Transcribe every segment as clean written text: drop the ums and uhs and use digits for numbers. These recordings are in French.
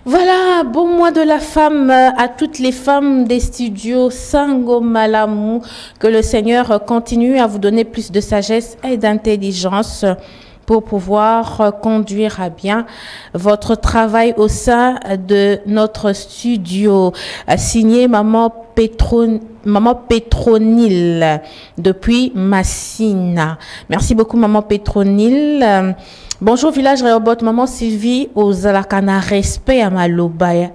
Voilà, bon mois de la femme à toutes les femmes des studios Sango Malamu. Que le Seigneur continue à vous donner plus de sagesse et d'intelligence pour pouvoir conduire à bien votre travail au sein de notre studio. Signé Maman Pétronille depuis Massina. Merci beaucoup Maman Pétronille. Bonjour village Rehoboth, maman Sylvie aux alakana respect à Maloba.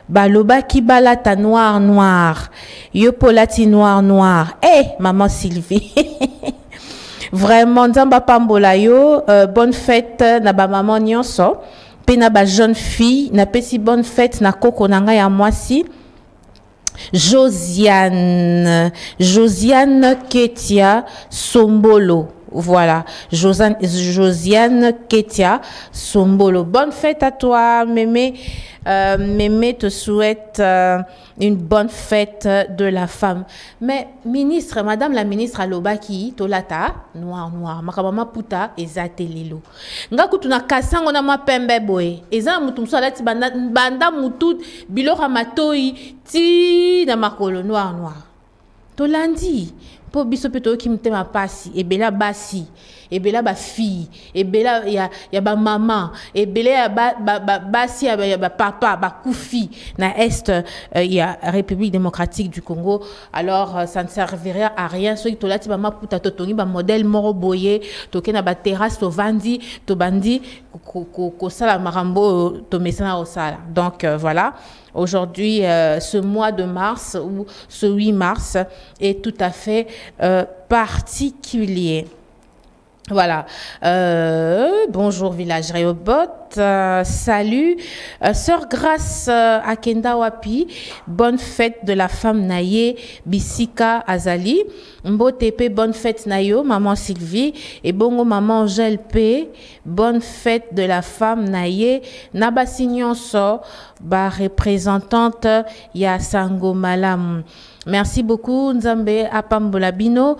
Baloba qui balata noir. Yopolati noir. Maman Sylvie. Vraiment, Nzamba Pambola yo, bonne fête na ba maman nyonso. Pe na ba jeune fille, na pesi bonne fête na koko nanga ya mwasi. Josiane Ketia Sombolo. Voilà, Josiane Ketia Sombolo. Bonne fête à toi, Mémé. Mémé te souhaite une bonne fête de la femme. Mais ministre, madame la ministre Alobaki, Tolata, noir, makamama puta, ezate lilo. Nga kutuna kasango na ma pembe boy. Eza mutu salati banda mutu bilora matoi ti na makolo noir. Tolandi. Po biso peto ki mtema pasi ebela basi ebela ba fille ebela ya ba maman ebela ya basi ya ba papa ba kufi na est ya République démocratique du Congo. Alors ça ne servirait à rien so itolati ba maputa totongi ba modèle moro boye toke na ba terrasse to vandi to bandi ko sala marambo to mesana au sala. Donc voilà. Aujourd'hui, ce mois de mars ou ce 8 mars est tout à fait particulier. Voilà. Bonjour village Rehoboth. Salut. Sœur Grâce Akenda Wapi. Bonne fête de la femme Naye Bisika Azali. Mbotepe, bonne fête Nayo, maman Sylvie. Et bongo maman Angèle P. Bonne fête de la femme Naye. Nabasignon So, ba représentante ya Sango Malam. Merci beaucoup Nzambe Apambolabino.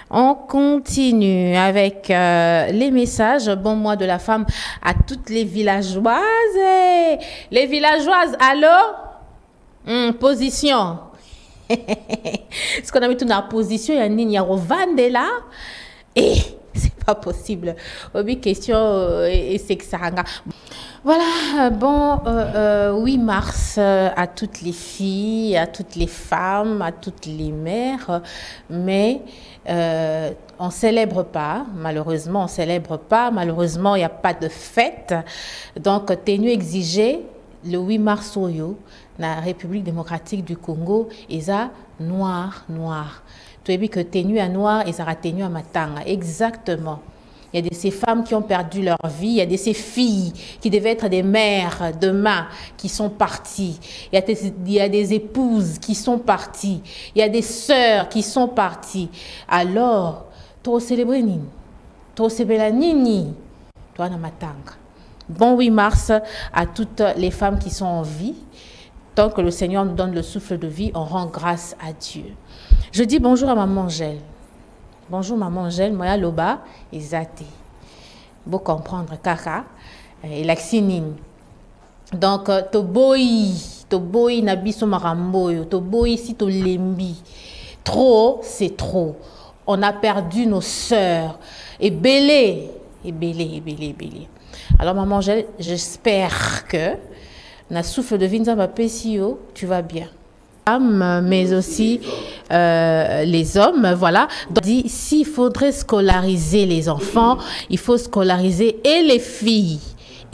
On continue avec les messages. Bon mois de la femme à toutes les villageoises. Les villageoises, allô? Position. Ce qu'on a mis tout dans la position, il y a un là. Et c'est pas possible. Obi question et c'est que ça. Voilà, bon, 8 mars à toutes les filles, à toutes les femmes, à toutes les mères, mais on ne célèbre pas, malheureusement, malheureusement, il n'y a pas de fête. Donc, tenu exigé, le 8 mars, la République démocratique du Congo, ils ont noir. Tu as vu que tenu à noir, ils ont tenu à matanga, exactement. Il y a de ces femmes qui ont perdu leur vie. Il y a de ces filles qui devaient être des mères demain qui sont parties. Il y a des épouses qui sont parties. Il y a des sœurs qui sont parties. Alors, toi célébrer nini, toi célébrer nini, toi na matanga. Bon 8 mars à toutes les femmes qui sont en vie. Tant que le Seigneur nous donne le souffle de vie, on rend grâce à Dieu. Je dis bonjour à maman Angèle. Bonjour maman Angèle, moi loba ezate. Beau comprendre kaka et l'axinine. Donc to boy na biso maramboyo, to boy si to lembi. Trop, c'est trop. On a perdu nos sœurs et belé. Alors maman Angèle, j'espère que na souffle de vie nzamba pesio, tu vas bien. Mais aussi les hommes, voilà. Donc, s'il faudrait scolariser les enfants, il faut scolariser et les filles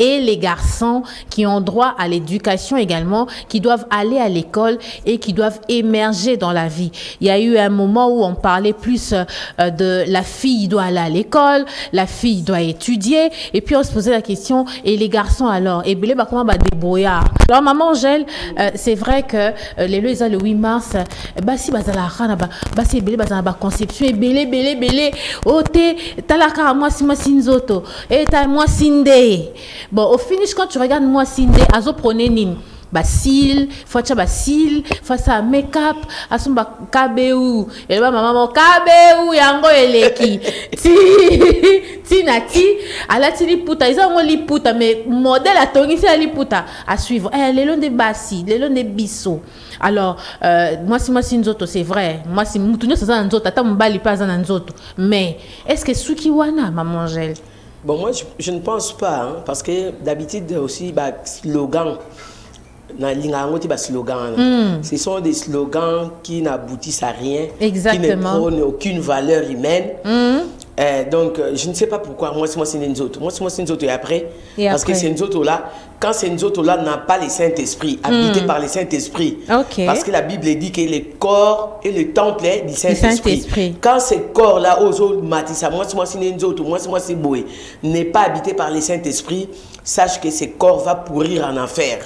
et les garçons qui ont droit à l'éducation également, qui doivent aller à l'école et qui doivent émerger dans la vie. Il y a eu un moment où on parlait plus de la fille doit aller à l'école, la fille doit étudier, et puis on se posait la question, et les garçons alors? Et bien, comment va débrouillard? Alors, maman Angèle, c'est vrai que les lois le 8 mars, si si conception, et belé, oh, talaka, moi, si sinzoto, et ta moi, sinde. Bon, au finish, quand tu regardes moi, Sindé, azo prenez nin. cils, faut ça cils, faut ça make-up, asumba kabeu, et là maman kabeu yango eleki. Ti nati, ala ti liputa, ils ont liputa mais modèle à tongi c'est liputa à suivre. Les longs de bassi, les longs de bisso. Alors moi si nzoto c'est vrai, moi si mutunyo ça nzoto, tata mbali pas za nzoto. Mais est-ce que suki wana maman Angèle? Bon, moi, je ne pense pas, hein, parce que d'habitude aussi, slogan, ce sont des slogans qui n'aboutissent à rien, exactement, qui ne prônent aucune valeur humaine. Donc, je ne sais pas pourquoi, moi, c'est Nzoto. Moi, c'est Nzoto et après, parce que c'est Nzoto là, quand c'est Nzoto là n'a pas le Saint-Esprit, habité par le Saint-Esprit. Parce que la Bible dit que le corps et le temple est du Saint-Esprit. Quand ce corps là, moi, c'est Nzoto, moi, c'est Boé, n'est pas habité par le Saint-Esprit, sache que ce corps va pourrir en enfer.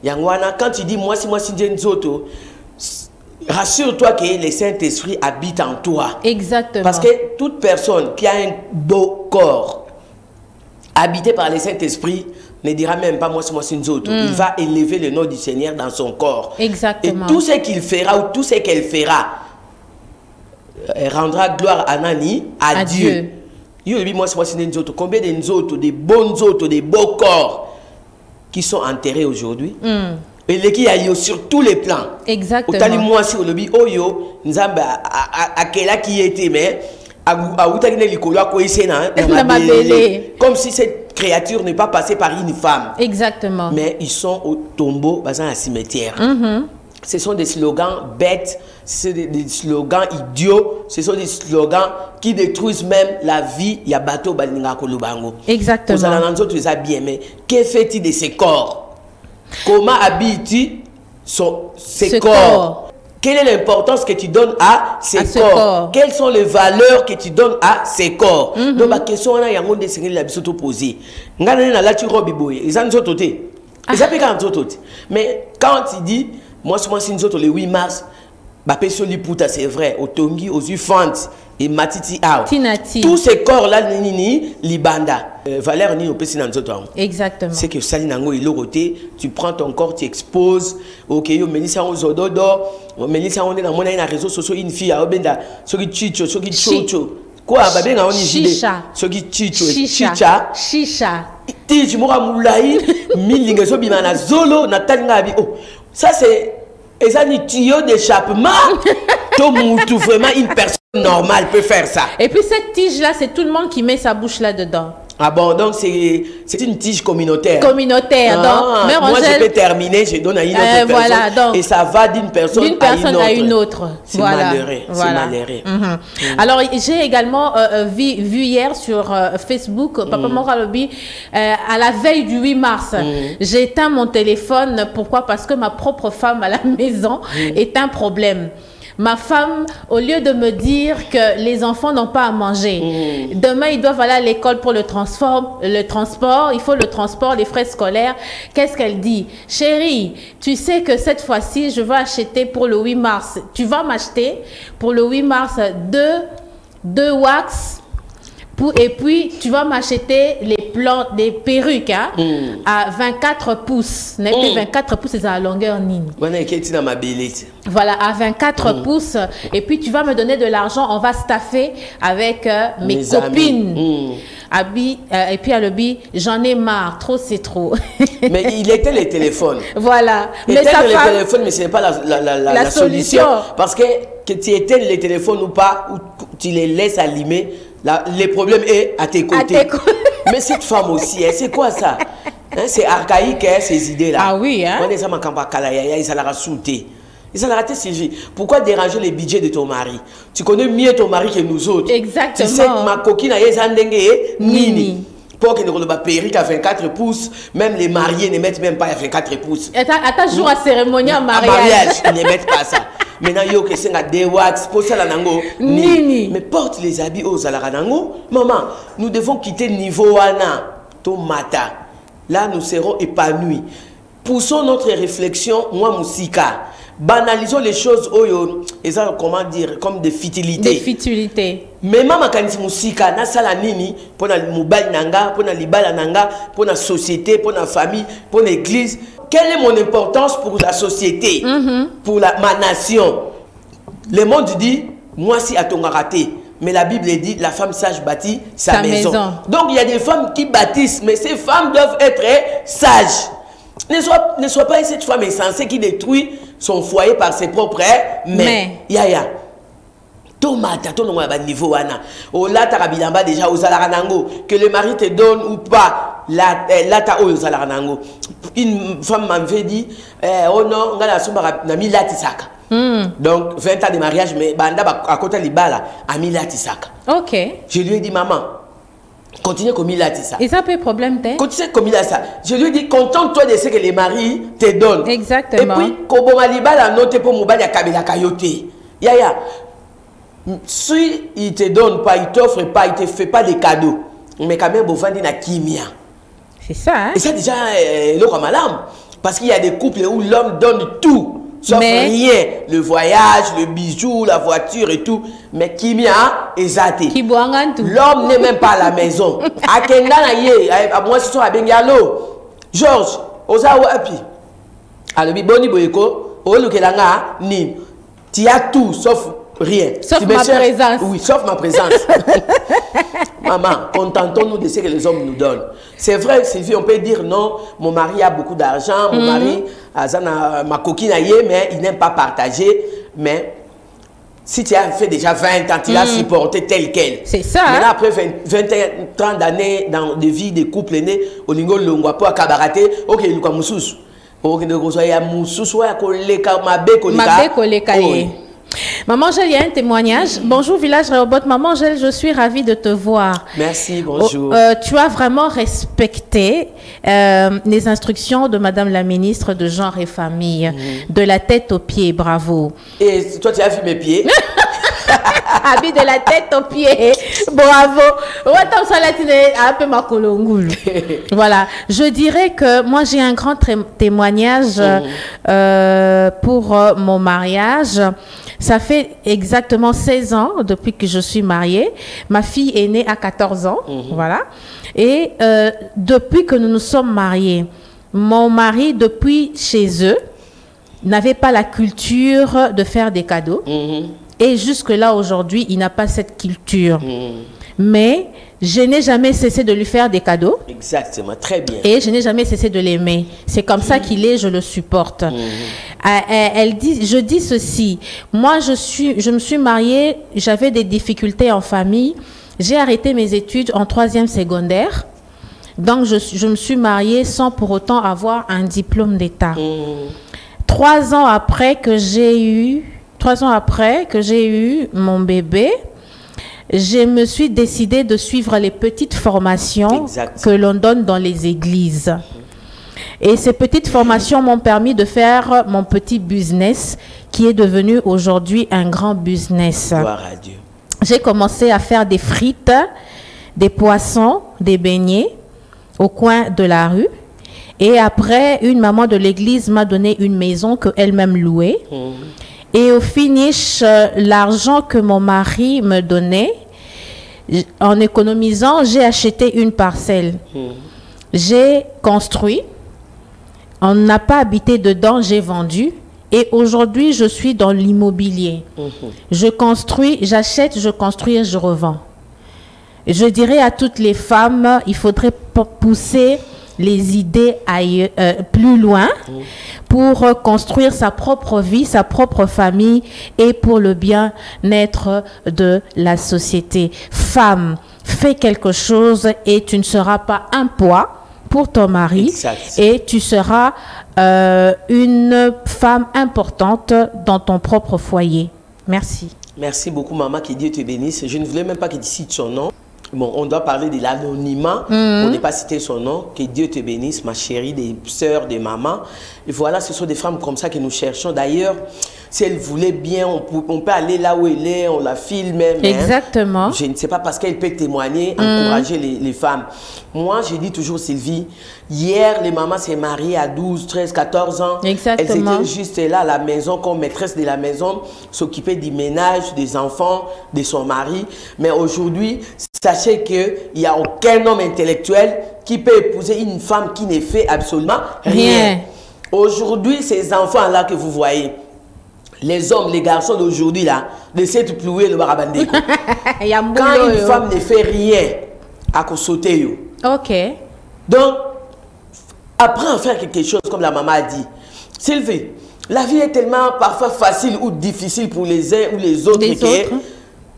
Yangwana, quand tu dis moi, c'est Nzoto, rassure-toi que le Saint-Esprit habite en toi. Exactement. Parce que toute personne qui a un beau corps habité par le Saint-Esprit ne dira même pas moi c'est Nzoto. Il va élever le nom du Seigneur dans son corps. Exactement. Et tout ce qu'il fera ou tout ce qu'elle fera rendra gloire à Nani, à Dieu. Moi c'est Nzoto. Combien de Nzoto, des bons Nzoto, des beaux corps qui sont enterrés aujourd'hui? Et les qui a sur tous les plans. Exactement. Autant moi si au lobby oyo nzamba a quel qui était mais comme si cette créature n'est pas passée par une femme. Exactement. Mais ils sont au tombeau basant à cimetière. Ce sont des slogans bêtes, c'est des slogans idiots, ce sont des slogans qui détruisent même la vie. Il y a bateau balinga kolubango. Exactement. Vous allez en autres bien, mais que fait-il de ces corps? Comment habite-t-il ces corps? Quelle est l'importance que tu donnes à ces corps? Quelles sont les valeurs que tu donnes à ces corps? Donc, la question est la posée. Mais quand tu dis, moi, c'est le 8 mars, c'est vrai, au Tongi, aux Ufant et Matiti Out. Tous ces corps-là, Libanda. Valère ni au PC dans notre. Exactement. C'est que Salinango est l'oroté, tu prends ton corps, tu exposes. Ok, yo menisa on zododo, menisa on est dans mon réseau social une fille à obenda, soki chicho, soki chocho. Quoi, babé na on y chicha. Soki chicho, chicha. Chicha. Tiji mora moulaï, milinga so bimana zolo na talinga bi. Oh, ça c'est un tuyau d'échappement. Tout vraiment une personne normale peut faire ça. Et puis cette tige là, c'est tout le monde qui met sa bouche là dedans. Ah bon, donc c'est une tige communautaire. Communautaire, donc. Mère moi, je peux terminer, je donne à une autre personne. Voilà, donc, et ça va d'une personne à une autre. C'est malheureux. Voilà. Alors, j'ai également vu hier sur Facebook, Papa Moralobi, à la veille du 8 mars, j'ai éteint mon téléphone. Pourquoi? Parce que ma propre femme à la maison est un problème. Ma femme, au lieu de me dire que les enfants n'ont pas à manger, demain ils doivent aller à l'école pour le transport, il faut le transport, les frais scolaires, qu'est-ce qu'elle dit? Chérie, tu sais que cette fois-ci, je vais acheter pour le 8 mars. Tu vas m'acheter pour le 8 mars deux wax. Et puis, tu vas m'acheter les plans, des perruques hein, à 24 pouces. 24 pouces, c'est à la longueur nine. Voilà, à 24 pouces. Et puis, tu vas me donner de l'argent. On va staffer avec mes copines. Et puis, à l'obi, j'en ai marre. Trop, c'est trop. Mais il était les téléphones. Voilà. Mais les téléphones, mais ce n'est pas la solution. Parce que tu éteignes les téléphones ou pas, ou tu les laisses allumer, le problème est à tes côtés. Mais cette femme aussi, c'est quoi ça? Hein, c'est archaïque, hein, ces idées-là. Ah oui, hein? Pourquoi déranger les budgets de ton mari? Tu connais mieux ton mari que nous autres. Exactement. Tu sais que ma coquine a Nini. Pour que nous perruque à 24 pouces, même les mariés ne mettent même pas à 24 pouces. À ta jour à cérémonie en mariage, ils ne mettent pas ça. Maintenant, il y a des wax, pour ça, Nini. Mais porte les habits aux alaranango. Maman, nous devons quitter le niveau wana, tomata. Là, nous serons épanouis. Poussons notre réflexion, moi, Moussika. banalisons les choses, et ça, comment dire, comme des futilités. Des futilités. Mais maman kanisi musika na sala nini pour la mobile nanga, pour la libala nanga, pour la société, pour la famille, pour l'église. Quelle est mon importance pour la société, pour ma nation? Le monde dit, moi si à ton raté. Mais la Bible dit, la femme sage bâtit sa maison. Donc il y a des femmes qui bâtissent, mais ces femmes doivent être sages. Ne sois pas cette femme insensée qui détruit son foyer par ses propres mais. Yaya. Tomata, ton niveau wana. O la tarabilamba déjà aux alaranango. Que le mari te donne ou pas, la ta aux alaranango. Une femme m'avait dit, oh non, ngala sumba na milatisaka. Donc 20 ans de mariage, mais banda à côté libala a milatisaka. Ok. Je lui ai dit maman. Continue comme il a dit ça. Et ça peut problème, t'es? Continue comme il a ça. Je lui dis, contente-toi de ce que les maris te donnent. Exactement. Et puis, comme Maliba l'a noté pour Mouba, il y a Kabila Kayote. Yaya, si il te donne pas, il t'offre pas, il te fait pas des cadeaux. Mais quand même, Bofandi na kimia. C'est ça, hein? Et ça, déjà, l'eau comme alarme. Parce qu'il y a des couples où l'homme donne tout. Sauf rien, le voyage, le bijou, la voiture et tout. Mais Kimia est zaté. L'homme n'est même pas à la maison. Akenda na ye, moi ce soir à Bengalo. Georges, oza wapi. Alors biboni boyeko, olukelanga ni. Tu as tout sauf rien. Sauf ma présence. Oui, sauf ma présence. Maman, contentons-nous de ce que les hommes nous donnent. C'est vrai, Sylvie, on peut dire non, mon mari a beaucoup d'argent, mon mari a ma coquine mais il n'aime pas partager. Mais si tu as fait déjà 20 ans, tu l'as supporté tel quel. C'est ça. Maintenant, après 30 années de vie de couple né, au niveau de l'ongwa pour cabareter, ok, il y a moussous. Ok, il y a moussous, il y a koleka. Maman Gel, il y a un témoignage. Bonjour Village Rehoboth. Maman Gel, je suis ravie de te voir. Merci, bonjour. Tu as vraiment respecté les instructions de Madame la ministre de Genre et Famille, de la tête aux pieds. Bravo. Et toi, tu as vu mes pieds? Habit de la tête aux pieds. Bravo. Voilà. Je dirais que moi, j'ai un grand témoignage pour mon mariage. Ça fait exactement 16 ans depuis que je suis mariée. Ma fille est née à 14 ans. Voilà. Et depuis que nous nous sommes mariés, mon mari, depuis chez eux, n'avait pas la culture de faire des cadeaux. Et jusque-là, aujourd'hui, il n'a pas cette culture. Mais je n'ai jamais cessé de lui faire des cadeaux. Exactement, très bien. Et je n'ai jamais cessé de l'aimer. C'est comme ça qu'il est, je le supporte. Elle dit, je dis ceci. Moi, je me suis mariée, j'avais des difficultés en famille. J'ai arrêté mes études en 3e secondaire. Donc, je me suis mariée sans pour autant avoir un diplôme d'État. 3 ans après que j'ai eu mon bébé, je me suis décidée de suivre les petites formations que l'on donne dans les églises. Et ces petites formations m'ont permis de faire mon petit business qui est devenu aujourd'hui un grand business. Gloire à Dieu. J'ai commencé à faire des frites, des poissons, des beignets au coin de la rue. Et après, une maman de l'église m'a donné une maison qu'elle-même louait. Et au finish, l'argent que mon mari me donnait, en économisant, j'ai acheté une parcelle. J'ai construit. On n'a pas habité dedans, j'ai vendu. Et aujourd'hui, je suis dans l'immobilier. Je construis, j'achète, je construis et je revends. Je dirais à toutes les femmes, il faudrait pousser les idées plus loin pour construire sa propre vie, sa propre famille et pour le bien-être de la société. Femme, fais quelque chose et tu ne seras pas un poids pour ton mari et tu seras une femme importante dans ton propre foyer. Merci. Merci beaucoup, maman, que Dieu te bénisse. Je ne voulais même pas que tu cites son nom. Bon, on doit parler de l'anonymat pour ne pas citer son nom. Que Dieu te bénisse, ma chérie, des sœurs, des mamans. Et voilà, ce sont des femmes comme ça que nous cherchons. D'ailleurs, si elle voulait bien, on peut aller là où elle est, on la filme. Exactement. Je ne sais pas, parce qu'elle peut témoigner, encourager les femmes. Moi, je dis toujours, Sylvie, hier, les mamans s'est mariées à 12, 13, 14 ans. Exactement. Elles étaient juste là à la maison, comme maîtresse de la maison, s'occuper du ménage, des enfants, de son mari. Mais aujourd'hui, sachez qu'il n'y a aucun homme intellectuel qui peut épouser une femme qui ne fait absolument rien. Aujourd'hui, ces enfants-là que vous voyez, les hommes, les garçons d'aujourd'hui, là, de cette pluie, le barabandé. Quand une femme ne fait rien, à cause sauter. Ok. Donc, apprends à faire quelque chose comme la maman a dit. Sylvie, la vie est tellement parfois facile ou difficile pour les uns ou les autres.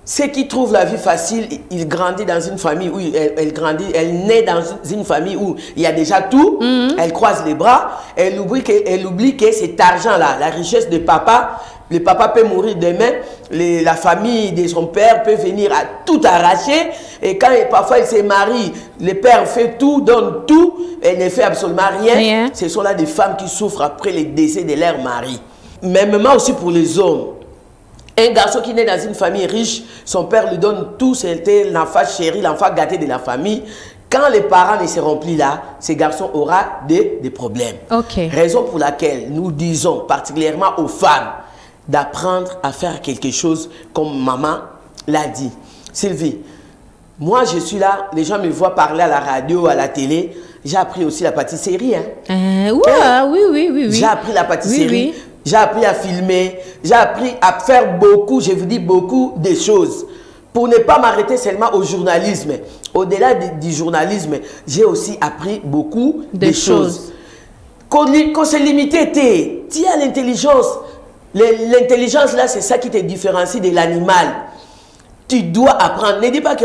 Ceux qui trouvent la vie facile, ils grandissent dans une famille où elle naît dans une famille où il y a déjà tout. Elle croise les bras, elle oublie que cet argent-là, la richesse de papa, le papa peut mourir demain, la famille de son père peut venir à tout arracher. Et quand parfois il se marie, le père fait tout, donne tout, elle ne fait absolument rien. Ce sont là des femmes qui souffrent après le décès de leur mari. Même aussi pour les hommes. Un garçon qui naît dans une famille riche, son père lui donne tout, c'était l'enfant chéri, l'enfant gâté de la famille. Quand les parents ne seront plus là, ce garçon aura des problèmes. Raison pour laquelle nous disons particulièrement aux femmes d'apprendre à faire quelque chose comme maman l'a dit. Sylvie, moi je suis là, les gens me voient parler à la radio, à la télé. J'ai appris aussi la pâtisserie. Oui. J'ai appris la pâtisserie. J'ai appris à filmer, j'ai appris à faire beaucoup, je vous dis beaucoup de choses. Pour ne pas m'arrêter seulement au journalisme. Au-delà du journalisme, j'ai aussi appris beaucoup de choses. Qu'on se limitait, tu as l'intelligence. L'intelligence là, c'est ça qui te différencie de l'animal. Tu dois apprendre. Ne dis pas que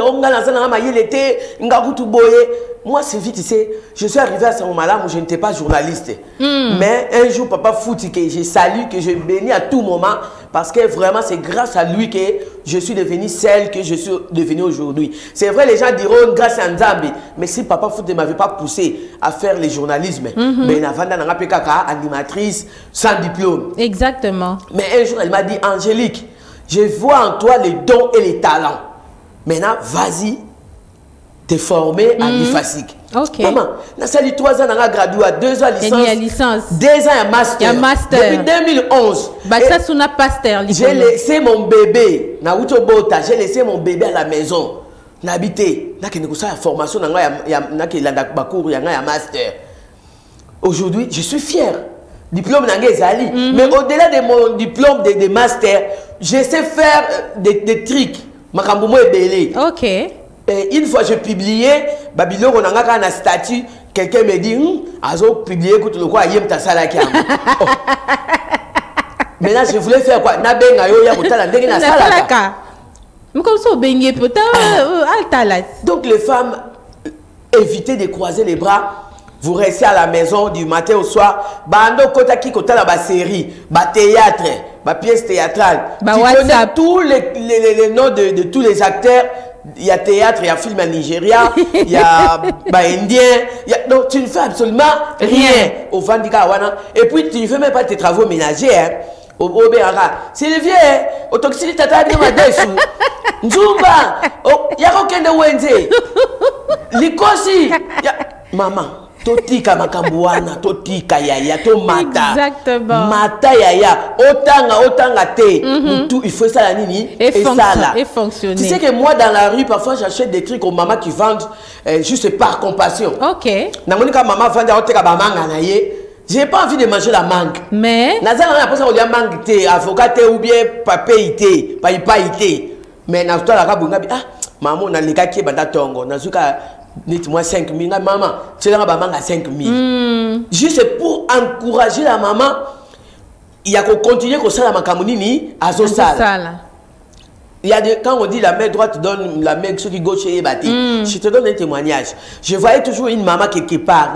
moi, c'est vite, tu sais, je suis arrivé à ce moment-là où je n'étais pas journaliste. Mais un jour, papa Fouti, que je salue, que je bénis à tout moment, parce que vraiment, c'est grâce à lui que je suis devenue celle que je suis devenue aujourd'hui. C'est vrai, les gens diront grâce à Nzambi, mais si papa Fouti ne m'avait pas poussé à faire le journalisme, ben Navanda n'a pas animatrice sans diplôme. Exactement. Mais un jour, elle m'a dit, Angélique, je vois en toi les dons et les talents. Maintenant, vas-y. T'es formé à l'IFASIC. Maman, j'ai sali 3 ans, j'ai gradué à 2 ans licence. 2 ans à master. Depuis 2011. J'ai laissé mon bébé. J'ai laissé mon bébé à la maison. N'habité. J'ai la formation, master. Aujourd'hui, je suis fier. Diplôme Zali. Mais au-delà de mon diplôme de master, je sais faire des trucs. Ok. Et une fois j'ai publié, Babylone on a un statut, quelqu'un me dit, azo publié écoute le quoi yem ta salaki. Maintenant je voulais faire quoi? Na benga yo ya kotala ndenge na salaka. Donc les femmes, évitez de croiser les bras. Vous restez à la maison du matin au soir. Bando kota ki kotala ba série, ba théâtre, ba pièce théâtrale. Tu connais tous les noms de tous les acteurs. Il y a théâtre, il y a film à Nigeria, il y a indien. Donc tu ne fais absolument rien au Vandika Wana. Et puis tu ne fais même pas tes travaux ménagers. Au Béara. C'est le vieux, au toxique tata de Madesu. Nzumba, il y a aucun de Wenze. Likosi, maman. Totika makambuana, totika yaya, to mata. Exactement. Mata yaya, otanga te. Tout, il faut ça la nini. Et ça là. Et fonctionner. Tu sais que moi dans la rue, parfois j'achète des trucs aux mamans qui vendent juste par compassion. Ok. Namonika maman vend des oteka ba manga na ye. J'ai pas envie de manger la mangue. Mais. Nazana na posa olia mangue te, avocat te ou bien papé te, pa ite. Mais na toi la kabunga bi maman na leka ki banda tongo, nazuka moi 5 000, maman, tu as 5 000. Juste pour encourager la maman, il y a qu'on continue comme ça la makamunini à Zosala. Il y a quand on dit la main droite donne la main qui gauche et bâti. Je te donne un témoignage. Je voyais toujours une maman quelque part,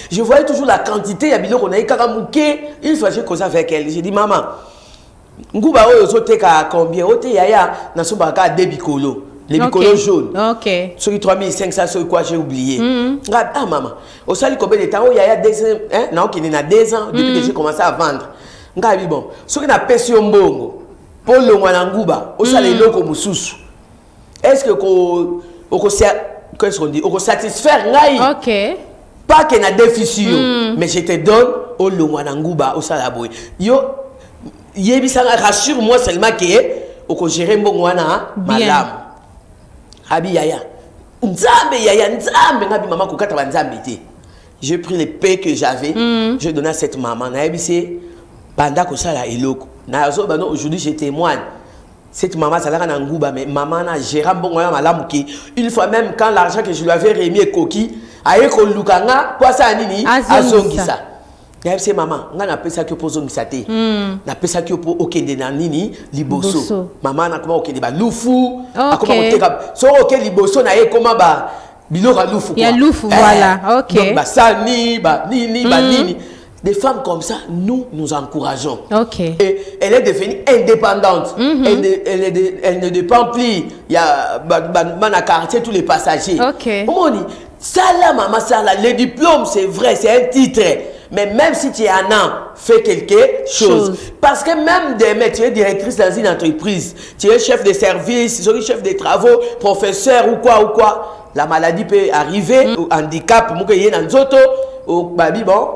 je voyais toujours la quantité, il y a bilo qu'on a une fois j'ai causé avec elle. J'ai dit maman, ngouba oyozote ka combien? Ote yaya na sobaka debikolo. Les bicolos jaunes. Ok. Ceux qui 3500, ceux quoi j'ai oublié. Ah maman, au sali combien de temps? Il y a 2 ans, hein? Non, qui n'a 2 ans depuis que j'ai commencé à vendre. Ngabi bon. Ceux qui n'a pas si mbongo, pour le mwananguba, au sali loko mususu. Est-ce que qu'est-ce qu'on dit, on satisfaire ngai. OK. Pas qu'il y a déficit, mais je te donne au Longwanangouba, au Salaboy. Yo, rassure-moi seulement que au gérer mon wana, madame. Abi yaya. Nzambe yaya, nzambe ngabi maman kokata banzambe te. J'ai pris les paix que j'avais, je donné à cette maman. Naebisi banda ko sala eloko. Na zo bano aujourd'hui je témoigne. Cette maman ça la ngouba mais maman na gérant bon wana malamu ki une fois même quand l'argent que je lui avais remis est coquille, aye ko lukanga kwa sa nini azongisa. Naebisi maman, nga na pesa ki opozongisa te. Na pesa ki opo okende na nini liboso. Maman na koma okende ba lufu, akoma oteka so okende liboso na ye koma ba biloko lufu quoi. Il y a lufu voilà. OK. Donc ba sani ba nini ba nini. Des femmes comme ça, nous encourageons. OK. Et elle est devenue indépendante. Elle ne dépend plus. Il y a dans quartier tous les passagers. OK. Ça là maman ça là, le diplôme c'est vrai, c'est un titre. Mais même si tu es un an, fais quelque chose. Parce que même demain, tu es directrice dans une entreprise, tu es chef de service, tu es chef de travaux, professeur ou quoi, la maladie peut arriver, ou handicap, ou babi bon.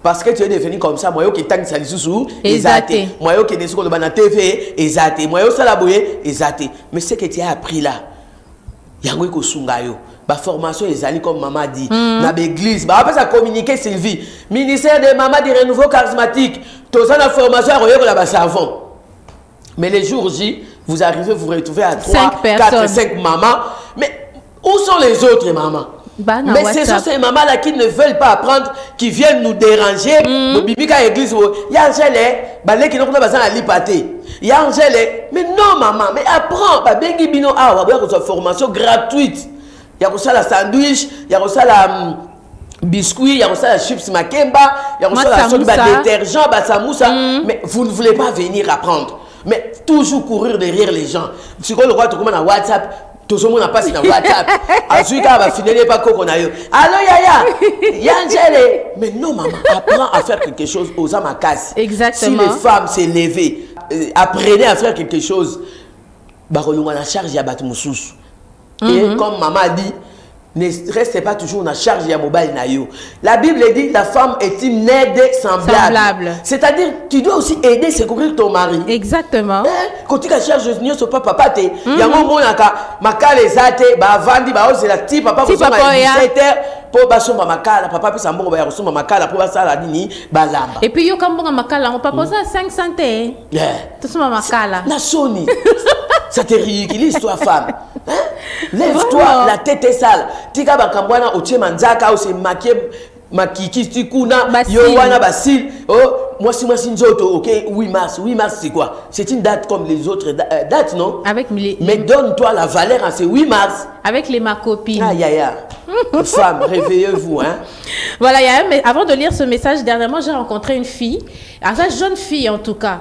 Parce que tu es devenu comme ça, moi, qui t'as dit ça, exacté. Moi, qui est sur la TV, exacté. Moi, ça la bouille, exacté. Mais ce que tu as appris là, il y a un peu de la formation est allée comme maman dit dans l'église bah après ça communiquer Sylvie ministère de maman du renouveau charismatique tout ça la formation à la savon mais les jours J vous arrivez vous retrouvez à 3 4 5 mamans mais où sont les autres mamans mais ce sont ces mamans là qui ne veulent pas apprendre qui viennent nous déranger bibika église il y a Angèle balé qui n'ont pas besoin d'aller pâter il y a Angèle mais non maman mais apprends ba bengi bino ah on va avoir une formation gratuite. Il y a aussi la sandwich, il y a aussi la biscuit, il y a aussi la chips makemba, il y a aussi la détergent, samoussa. Mais vous ne voulez pas venir apprendre. Mais toujours courir derrière les gens. Si vous voulez tout le monde a WhatsApp, tout le monde n'a pas sur WhatsApp. Ensuite, on va finir pas qu'on a eu. Allô Yaya, Yangele. Mais non maman, apprends à faire quelque chose aux amakas. Exactement. Si les femmes s'est levées, apprenez à faire quelque chose. Barolou la charge ya batmoussous. Et comme maman a dit, ne restez pas toujours en charge de mobile nayo. La Bible dit la femme est une aide semblable. C'est-à-dire tu dois aussi aider secourir ton mari. Exactement. Quand tu cherches ne so pas papa te. Il y a un moment makala ezate ba vandi ba ozela ti papa ko so ma 17h pour ba somba makala papa pe sambo ba somba makala pour ba sala nini ba lamba. Et puis yo kambonga makala on papa ça 500 te. Tout somba makala. Na soni. Ça te ridiculise toi femme. Lève-toi, la tête est sale. Tika bakambwana otie manzaka ou se makiki tikuna yo wana basil. Oh, moi si nzoto, OK, 8 mars c'est quoi? C'est une date comme les autres dates non? Avec mais donne-toi la valeur à ces 8 mars. Avec les ma copine. Aïe aïe aïe. Femme, réveillez-vous hein. Voilà, avant de lire ce message dernièrement, j'ai rencontré une fille, une jeune fille en tout cas.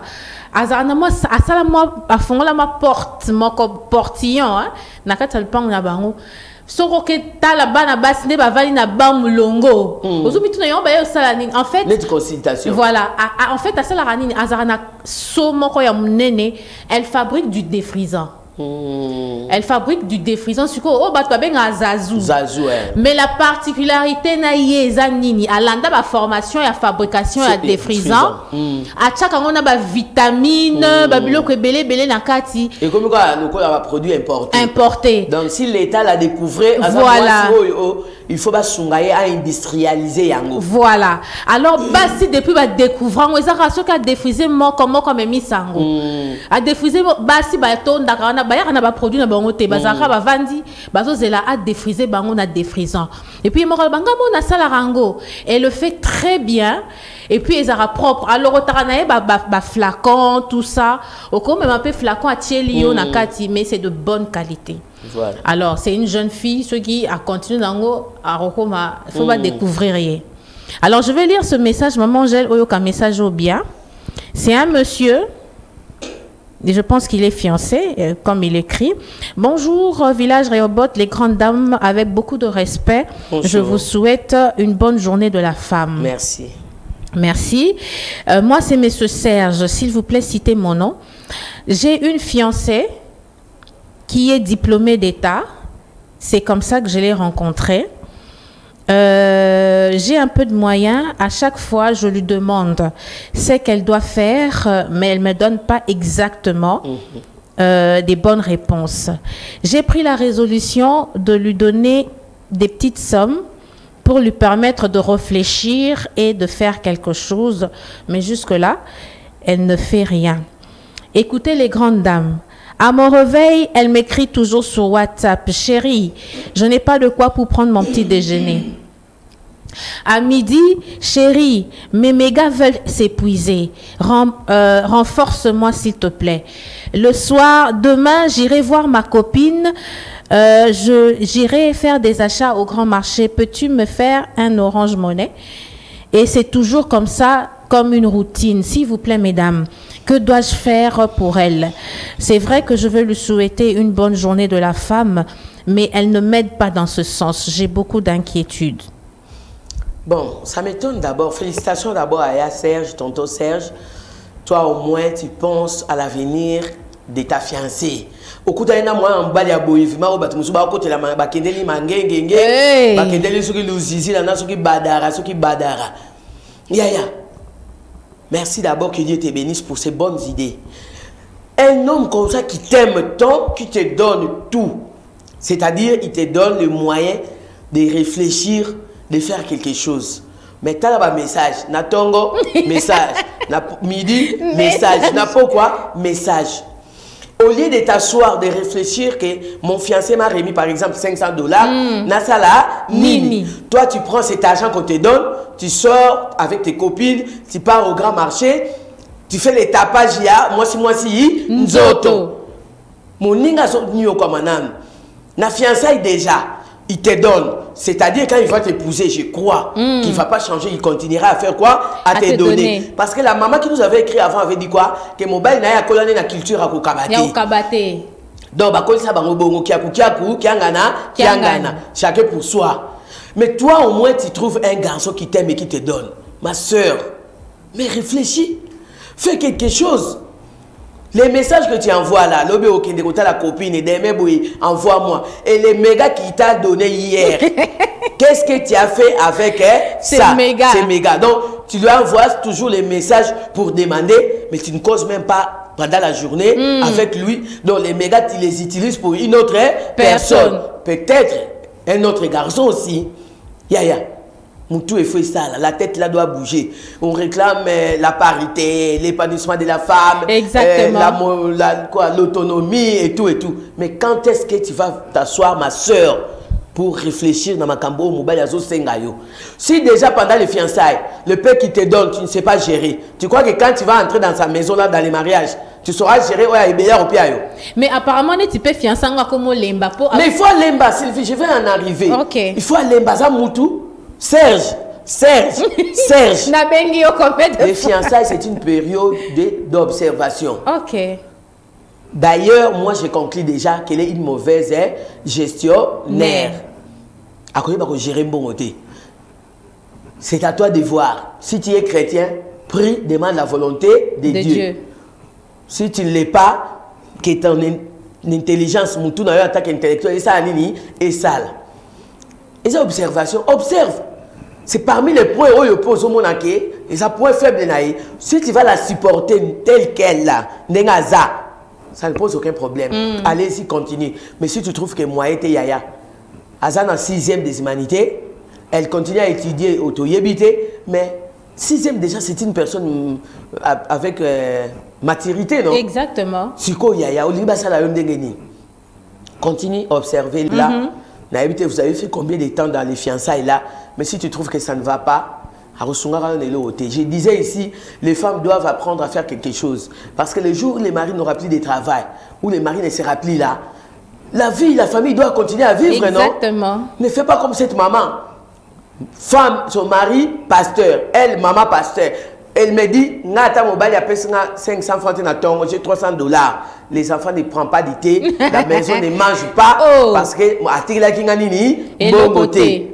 Azarana asala moi afongola ma porte moko portillon hein nakata lupango na bango soko ke tala bana basi ne bavali na bamulongo ozubi tuna yo ba yo sala nini en fait net consultation voilà en fait asala ranini azarana so moko ya munene elle fabrique du défrisant. Elle fabrique du défrisant sur quoi? Oh, bah, tu as Zazu. Mais la particularité na yezanini, alanda ba formation et la fabrication et la défrisant. À chaque on a ba vitamine, ba biloko belé na kati. Et comme quoi, nous avons un produit importé. Importé. Donc si l'État l'a découvert, voilà. Il faut pas s'engager à industrialiser yango. Voilà. Alors basi depuis ba découvrir, on a raison qu'à défriser moi comme mis sango. À défriser basi ba tonda baya na ba produit na bango te bazaka ba vandi bazo zela a défriser bango na défrisant et puis mo banga mo na sala rango et le fait très bien et puis ils sera propre alors otana ba flacon tout ça au comme même un peu flacon à tielio na kati mais c'est de bonne qualité. Voilà. Alors c'est une jeune fille ceux qui a continué dango à rokoma faut pas découvrir rien. Alors je vais lire ce message maman Angèle oyoka message au bien. C'est un monsieur. Et je pense qu'il est fiancé, comme il écrit. Bonjour, village Réobot, les grandes dames, avec beaucoup de respect. Bonjour. Je vous souhaite une bonne journée de la femme. Merci. Merci. Moi, c'est M. Serge. S'il vous plaît, citez mon nom. J'ai une fiancée qui est diplômée d'État. C'est comme ça que je l'ai rencontré. J'ai un peu de moyens. À chaque fois, je lui demande ce qu'elle doit faire, mais elle ne me donne pas exactement des bonnes réponses. J'ai pris la résolution de lui donner des petites sommes pour lui permettre de réfléchir et de faire quelque chose. Mais jusque-là, elle ne fait rien. Écoutez les grandes dames. À mon réveil, elle m'écrit toujours sur WhatsApp. Chérie, je n'ai pas de quoi pour prendre mon petit déjeuner. À midi, chérie, mes mégas veulent s'épuiser. Renforce-moi s'il te plaît. Le soir, demain, j'irai voir ma copine. J'irai faire des achats au grand marché. Peux-tu me faire un Orange Money? Et c'est toujours comme ça, comme une routine. S'il vous plaît, mesdames, que dois-je faire pour elle? C'est vrai que je veux lui souhaiter une bonne journée de la femme, mais elle ne m'aide pas dans ce sens. J'ai beaucoup d'inquiétudes. Bon, ça m'étonne d'abord. Félicitations d'abord à Serge, tonton Serge. Toi, au moins, tu penses à l'avenir de ta fiancée. Au coup d'un an, moi, en bas, il y a beau vivre. Au bas, tu me souviens, côté la main, bakendeli mangenge, bakendeli ceux qui l'usizi, là, ceux qui badara, ceux qui badara. Yaya. Merci d'abord, que Dieu te bénisse pour ces bonnes idées. Un homme comme ça qui t'aime tant, qui te donne tout. C'est-à-dire, il te donne le moyen de réfléchir, de faire quelque chose. Mais tu as un message. Natongo, message. Midi, message. Napo quoi? Message. Au lieu de t'asseoir, de réfléchir que mon fiancé m'a remis par exemple $500, Nasala, nini. Toi, tu prends cet argent qu'on te donne, tu sors avec tes copines, tu pars au grand marché, tu fais les tapages, moi si, nzoto. Mon ninga so nyo comme un na fiançaille déjà. Il te donne. C'est-à-dire quand il va t'épouser, je crois qu'il ne va pas changer, il continuera à faire quoi? À te donner. Parce que la maman qui nous avait écrit avant avait dit quoi? Que mobile n'a pas de la culture à Kokabate. Donc, bah, comme ça, chacun pour soi. Mais toi, au moins, tu trouves un garçon qui t'aime et qui te donne. Ma soeur, mais réfléchis. Fais quelque chose. Les messages que tu envoies là, la copine, envoie-moi. Et les mégas qu'il t'a donné hier, qu'est-ce que tu as fait avec ça? C'est méga. Donc, tu lui envoies toujours les messages pour demander, mais tu ne causes même pas pendant la journée avec lui. Donc, les mégas, tu les utilises pour une autre personne. Peut-être un autre garçon aussi. Yaya. Tout est fait ça, la tête là doit bouger. On réclame la parité, l'épanouissement de la femme, l'autonomie et tout et tout. Mais quand est-ce que tu vas t'asseoir, ma soeur, pour réfléchir dans ma cambo mobile à Sengayo? Si déjà pendant les fiançailles, le père qui te donne, tu ne sais pas gérer, tu crois que quand tu vas entrer dans sa maison là, dans les mariages, tu sauras gérer au piayo? Mais apparemment, tu peux fiancer comme lemba. Mais il faut lemba, Sylvie, je vais en arriver. Il faut lemba, ça moutou. Serge. Les fiançailles, c'est une période d'observation. D'ailleurs, moi, je conclus déjà qu'elle est une mauvaise gestionnaire. À quoi il gérer bon côté? C'est à toi de voir. Si tu es chrétien, prie, demande la volonté de Dieu. Si tu ne l'es pas, que ton intelligence, en tant qu'intellectuel, est sale. Et ça, observation, observe. C'est parmi les points où il pose au monde et ça point faible. Si tu vas la supporter telle qu'elle là, ça ne pose aucun problème. Allez-y, continue. Mais si tu trouves que moi et Yaya, Azan en 6e des humanités, elle continue à étudier auto-yébité, mais 6e déjà, c'est une personne avec maturité, non? Exactement. Siko Yaya, continue à observer là. Vous avez fait combien de temps dans les fiançailles là? Mais si tu trouves que ça ne va pas, je disais ici, les femmes doivent apprendre à faire quelque chose. Parce que le jour où les maris n'auront plus de travail, où les maris ne seront plus là, la vie, la famille doit continuer à vivre, non? Exactement. Ne fais pas comme cette maman. Femme, son mari, pasteur. Elle, maman, pasteur. Elle me dit, il y a 500 francs, j'ai $300. Les enfants ne prennent pas du thé, la maison ne mange pas, parce que bon côté.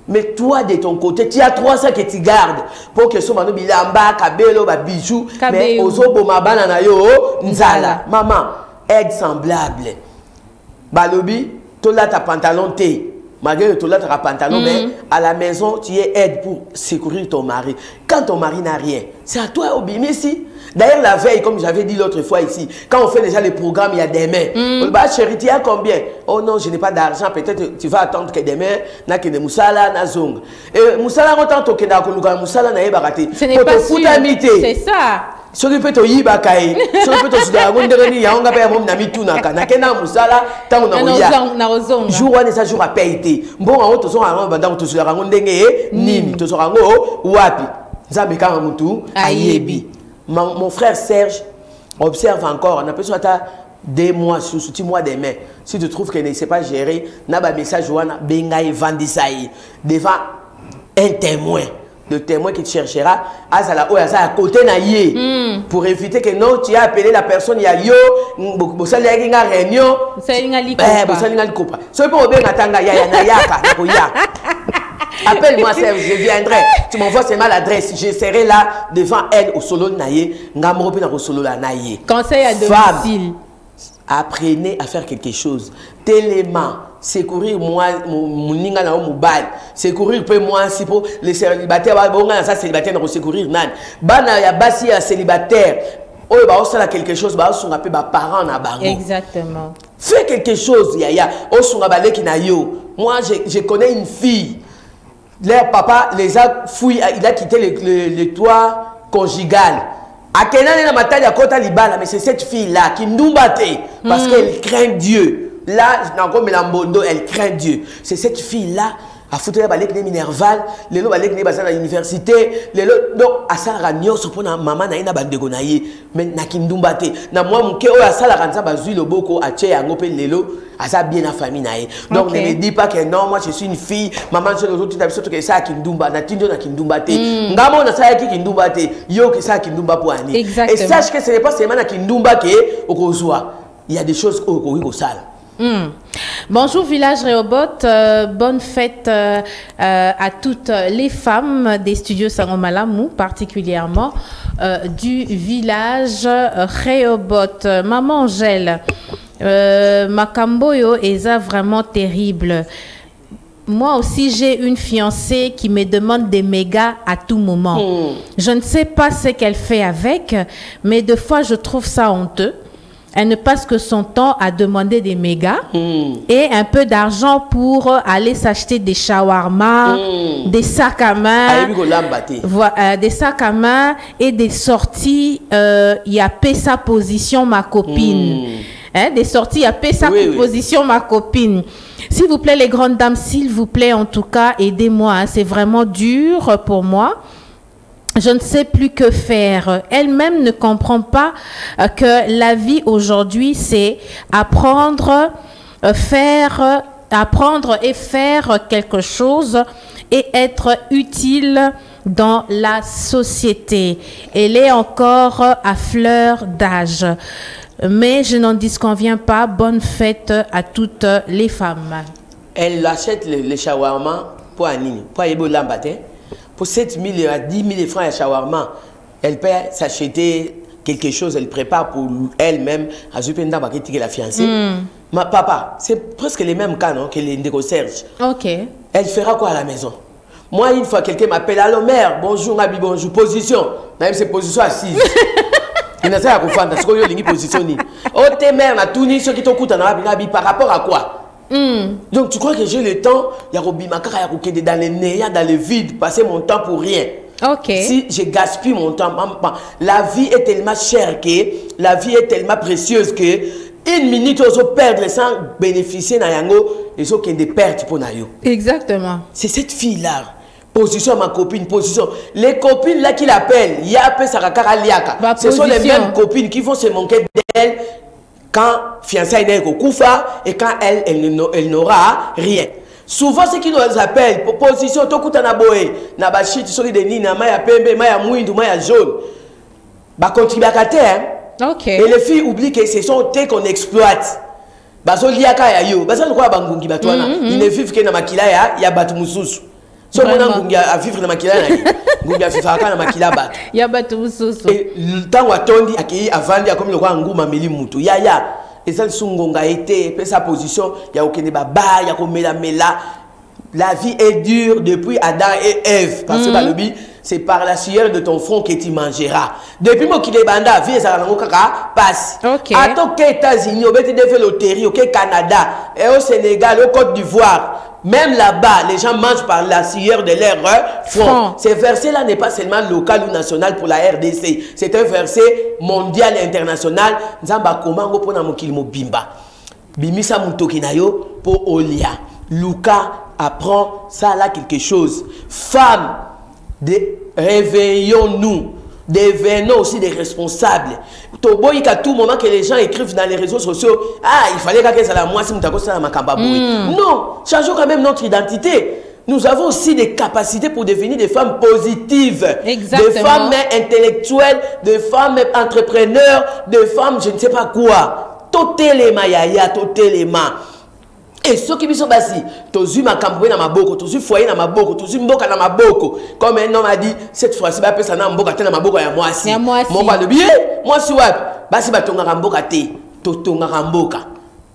Mais toi, de ton côté, tu as 300 que tu gardes pour que ce soit bilamba, kabelo, bijoux, mais ozo bomabana na yo, nzala. Maman, aide semblable. Balobi, tu as ta pantalon thé. Malgré que tu as ta pantalon, mais à la maison, tu es aide pour secourir ton mari. Quand ton mari n'a rien, c'est à toi, Obimi, ici. D'ailleurs, la veille, comme j'avais dit l'autre fois ici, quand on fait déjà les programmes, il y a des mains. Bah, chérie, tu as combien? Oh non, je n'ai pas d'argent. Peut-être tu vas attendre que demain, na que de Moussala, na zong. Et Moussala, on t'entend que na koluka Moussala na yebakate. Ce n'est pas sûr. C'est ça. Ce qui peut te yibakaye, ce qui peut te souder à gondereni, ya onga pa mom na mitunaka. Na kena Moussala, tant on a oya. Jour one ça jour a payeté. Bon, on te sera en bandant te souder à gondenge nini, te sera ngo wapi. Nzambe ka mutu ayebi. Mon frère Serge observe encore, on appelle ça 2 mois, sous 6 mois des mains. Si tu trouves qu'elle ne sait pas gérer, n'a pas message Joana Bengaï Vandisaï devant un témoin. Le témoin qui te cherchera à côté naïe pour éviter que non, tu as appelé la personne, il y a yo, bosali a réunion, bosali ngali coupa. Ce n'est pas bien attendre, il y a nayaka, appelle-moi Serge, je viendrai. Tu m'envoies seulement l'adresse. Je serai là devant elle au solo naïe. Ngamropi na au solo la naïe. Conseil à domicile. Apprenez à faire quelque chose. Tellement secourir moi mon ninga na mobile. Secourir peu moi si pour les célibataires bon ça célibataire na secourir nan. Bana ya basi ya célibataire. Oh bah on sait quelque chose bah on songa pe ba parents na bango. Exactement. Fais quelque chose yaya. On songa ba leki na yo. Moi je connais une fille. Leur papa les a fouillé, il a quitté le toit conjugal. A Kenan na matali à Kota Libala, mais c'est cette fille-là qui nous battait parce qu'elle craint Dieu. Là, encore Melambondo, elle craint Dieu. C'est cette fille-là. A foutu la balek Minerval, les lots balek à l'université, les lots donc à ça ragnon sur pour maman na ina bandego na ye, mais na kindumbate. Na moi mon ke o à ça la ranza bazui le boko a tché yango pe les lots à ça bien la famille na ye. Donc ne me dis pas que non, moi je suis une fille, maman je le tout surtout que ça kindumba na tindo na kindumbate. Ngamo na ça ki kindumbate, yo que ça kindumba pour ani. Et sache que ce n'est pas seulement na kindumba que okozwa. Il y a des choses au sale. Bonjour Village Rehoboth, bonne fête à toutes les femmes des studios Sangomalamu, particulièrement du village Rehoboth. Maman Angèle, Makamboyo est vraiment terrible. Moi aussi, j'ai une fiancée qui me demande des mégas à tout moment. Je ne sais pas ce qu'elle fait avec, mais des fois, je trouve ça honteux. Elle ne passe que son temps à demander des mégas et un peu d'argent pour aller s'acheter des shawarma, des sacs à main, des sacs à main et des sorties. Il y a sa position ma copine. Des sorties, il y a sa position ma copine. S'il vous plaît, les grandes dames, s'il vous plaît, en tout cas, aidez-moi. Hein, c'est vraiment dur pour moi. Je ne sais plus que faire. Elle-même ne comprend pas que la vie aujourd'hui, c'est apprendre et faire quelque chose et être utile dans la société. Elle est encore à fleur d'âge. Mais je n'en disconviens pas. Bonne fête à toutes les femmes. Elle achète les shawarma pour Annie, pour Ebola Mbaté. Pour 7 000 à 10 000 francs à shawarma, elle peut s'acheter quelque chose, elle prépare pour elle-même à Zupenda Baketi la fiancée. Ma papa, c'est presque les mêmes cas non, que les Ndeko Serge. Ok. Elle fera quoi à la maison? Moi, une fois quelqu'un m'appelle, allô mère, bonjour Nabi, bonjour, position. Même c'est position assise. Il n'a pas à confondre, parce qu'il y a une position. Oh, tes mères, na tout ni ceux qui t'ont Nabi par rapport à quoi? Donc tu crois que j'ai le temps, il y a dans les néants, dans le vide, passer mon temps pour rien. Ok. Si je gaspille mon temps, la vie est tellement chère que, la vie est tellement précieuse que, une minute, on peut perdre sans bénéficier na yango, et so qu'il y a des pertes pour nayo. Exactement. C'est cette fille-là. Position à ma copine, position. Les copines là qui l'appellent, il y a un peu Sarakara Liaka. Ce sont les mêmes copines qui vont se manquer d'elle quand fiancée est au Koufa et quand elle n'aura rien. Souvent, ce qui nous appellent, position, Tokutana Boé, Nabachit, Soli de Nina, Maya Pembe, Maya Mouindou, Maya Jaune. Bah, contribuer à ok. Et les filles oublient que ce sont eux qu'on exploite. Bazo Liaka ya yo, Bazo quoi Bangungi Batouana. Ils ne vivent que dans Makila ya Batumusus. So mon Ngungi a vivre dans Makila na Ngungi a vivre dans Makila Bat. Ya Batumusus. Et le temps où Atondi a accueilli avant, il y a comme le roi Nguma Meli Moutou. Ya. et ça le sungonga été, et sa position, il y a aucun débat, il y a comme mela. La vie est dure depuis Adam et Ève. Parce que Balobi, c'est par la sueur de ton front que tu mangeras. Depuis moi qui les banda, la vie, ça passe. Attends qu'aux États-Unis, au loterie, au Canada, et au Sénégal, au Côte d'Ivoire. Même là-bas, les gens mangent par la sueur de leur front. Ce verset-là n'est pas seulement local ou national pour la RDC. C'est un verset mondial et international. Nzamba komango pona mokili mobimba. Bimisa mutokinayo po olia. Luka apprend ça là quelque chose. Femmes, réveillons-nous. Devenons aussi des responsables. À tout moment que les gens écrivent dans les réseaux sociaux, ah, il fallait que ça la moi si non, changeons quand même notre identité. Nous avons aussi des capacités pour devenir des femmes positives. Exactement. Des femmes intellectuelles, des femmes entrepreneurs, des femmes je ne sais pas quoi. Totéléma yaya, totéléma. Et ceux qui sont bassi, tous ma camboué na maboko, tous foyer na maboko, tous mboka na maboko. Comme un homme a dit, cette fois-ci, bah ça na mboka na maboko ya moi si. Mon pas de billet, moi si ouais, basi batonga mboka te, totonga mboka.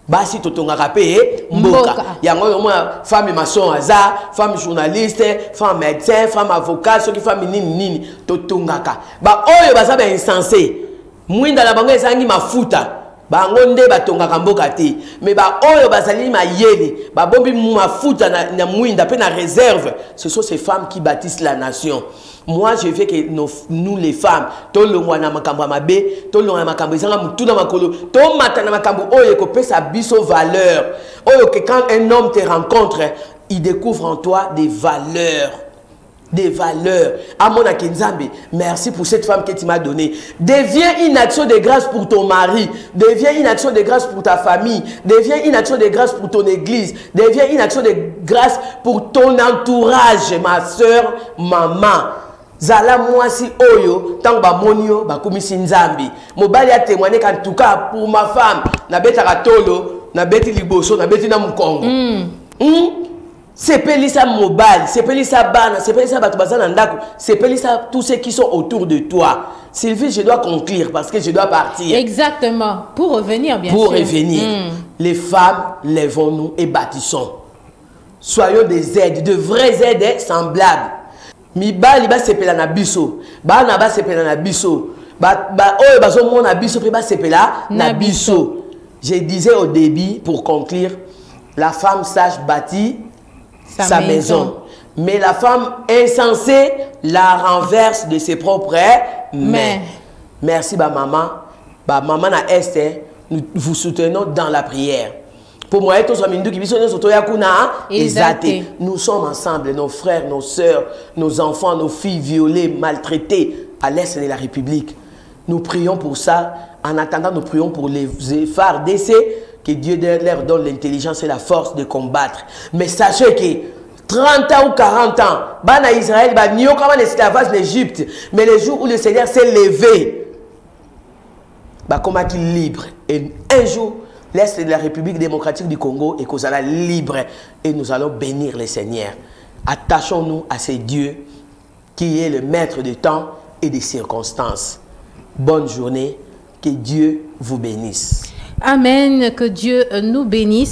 Basi totonga rapé mboka. Yango moi femme maçon aza, femme journaliste, femme médecin, femme avocat, ceux qui femme nini totonga ka. Ba oyo baza ba insensé. Mwinda la bango ezangi mafuta. Bangonde batonga kamboka te mais ba oyo bazali mayele ba bombi mafuta na mwinda pe na réserve. Ce sont ces femmes qui bâtissent la nation. Moi je veux que nous les femmes to longwa na makambo mabe to longwa na makambo ezanga mutu na makolo to mata na makambo oyo ko pesa biso valeur oyo que quand un homme te rencontre il découvre en toi des valeurs. Des valeurs. Amona Kenzambe, merci pour cette femme que tu m'as donnée. Deviens une action de grâce pour ton mari. Deviens une action de grâce pour ta famille. Deviens une action de grâce pour ton église. Deviens une action de grâce pour ton entourage, ma soeur, maman. Zala mwasi oyo, tant ba monio, ba kumisi nzambi. Mobali a témoigné qu'en tout cas, pour ma femme, na beta katolo, na beti liboso, na beti na mukongo. C'est Pélissa Mobile, c'est Pélissa Bana, c'est Pélissa Batubazan Ndako, c'est Pélissa tous ceux qui sont autour de toi. Sylvie, je dois conclure parce que je dois partir. Exactement, pour revenir bien sûr. Pour revenir, les femmes, lèvons-nous et bâtissons. Soyons des aides, de vraies aides semblables. Miba liba sepela na biso, ba na ba sepela na biso, ba oyo bazo mona biso pe ba sepela na biso. Je disais au début pour conclure, la femme sage bâtit sa maison. Mais la femme insensée la renverse de ses propres mains. Merci, maman. Maman na Esther, nous vous soutenons dans la prière. Pour moi, nous sommes ensemble, nos frères, nos sœurs, nos enfants, nos filles violées, maltraitées à l'Est de la République. Nous prions pour ça. En attendant, nous prions pour les efforts d'essai. Que Dieu leur donne l'intelligence et la force de combattre. Mais sachez que 30 ans ou 40 ans, Bana Israël, n'y a pas l'esclavage d'Égypte. Mais le jour où le Seigneur s'est levé, comment qu'il libre. Et un jour, l'Est de la République démocratique du Congo est qu'on allons libre. Et nous allons bénir le Seigneur. Attachons-nous à ce Dieu qui est le maître du temps et des circonstances. Bonne journée. Que Dieu vous bénisse. Amen. Que Dieu nous bénisse.